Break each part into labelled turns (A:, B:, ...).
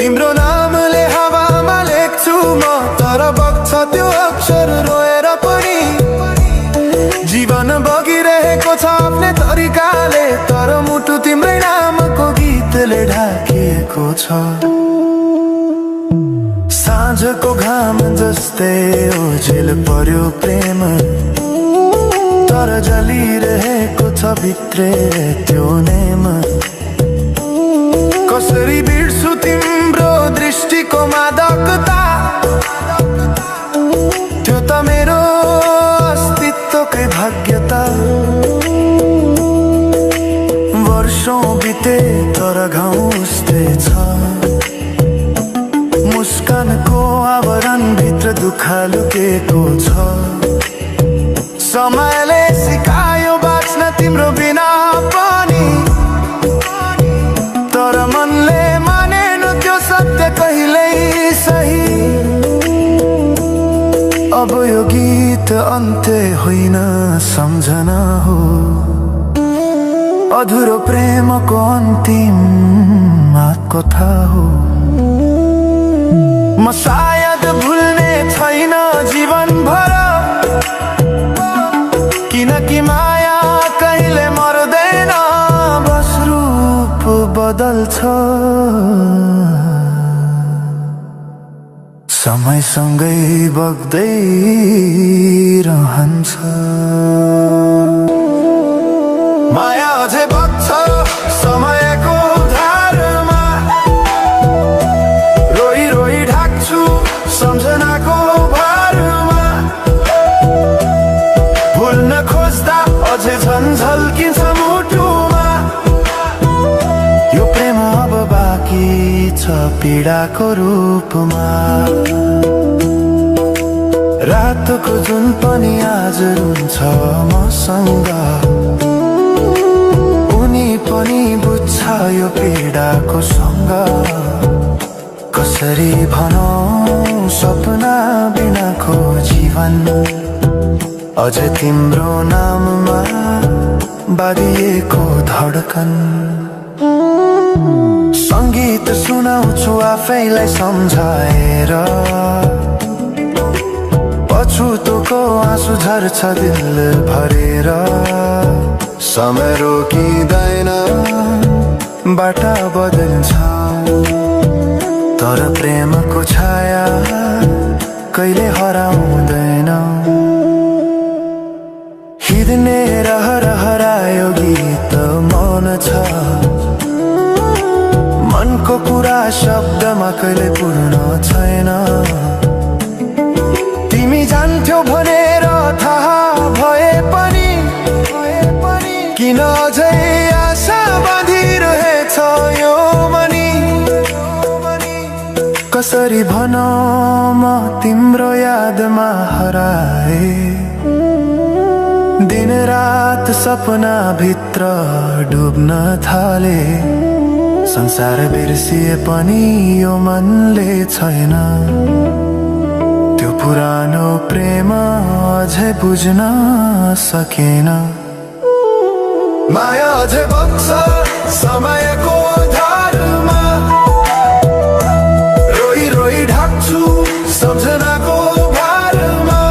A: तिम्रो नामले हावामा लेख्छु म, तर बग्छ त्यो अक्षर रोएर पनि। जीवन बगिरहेको छ आफ्नै तरिकाले, तर मुटु तिम्रै नामको गीतले ढाकिएको छ। साँझको घाम जस्तै ओझेल पर्यो प्रेम, तर जलिरहेको छ भित्रै त्यो नेम। कसरी बिर्छु तिम्रो दृष्टिको मादकता, त्यो त मेरो अस्तित्वकै भाग्यता। वर्षौं बिते तर घाउ उस्तै छ, मुस्कानको आवरण भित्र दुःख लुकेको छ। समयले सिकायो बाँच्न तिम्रो बिना पनि, तर मनले मानेन त्यो सत्य कहिल्यै सही। अब यो गीत अन्त्य होइन सम्झना हो, अधुरो प्रेमको अन्तिम कथा हो। म सायद भुल्ने छैन जीवनभर, किनकि माया कहिले मर्दैन, बस रूप बदल्छ। समयसँगै बग्दै रहन्छ। माया अझै बग्छ समयको धारमा, रोई रोई ढाक्छु सम्झनाको भारमा। भुल्न खोज्दा अझै झल्किन्छ मुटुमा, यो प्रेम अब बाँकी छ पीडाको रूपमा। रातको जुन पनि आज रुन्छ मसँग, उनी पनि बुझ्छ यो पीडाको सँग। कसरी भनौं सपना बिनाको जीवन, अझ तिम्रो नाममा बाँधिएको धड्कन। सङ्गीत सुनाउँछु आफैलाई सम्झाएर, पछुतोको आँसु झर्छ दिल भरेर। समय रोकिँदैन बाटा बदल्छ, तर प्रेमको छाया कहिले हराउँदैन। हिँड्ने रहर हरायो गीत मौन छ, मनको कुरा शब्दमा कहिले पूर्ण छैन। तिमी जान्थ्यौ भनेर थाहा भए पनि, किन अझै आशा बाँधिरहेछ यो मनी। कसरी भनौं म तिम्रो यादमा हराए, दिन रात सपना भित्र डुब्न थाले। संसार बिर्सिए पनि यो मनले छैन, त्यो पुरानो प्रेम अझै बुझ्न सकेन। माया अझै बग्छ समयको धारमा, रोई रोई ढाक्छु सम्झनाको भारमा।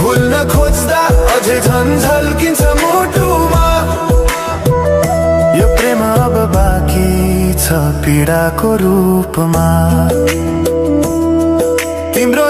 A: भुल्न खोज्दा अझै झल्किन्छ मुटुमा, यो प्रेम अब बाँकी छ पीडाको रूपमा। तिम्रो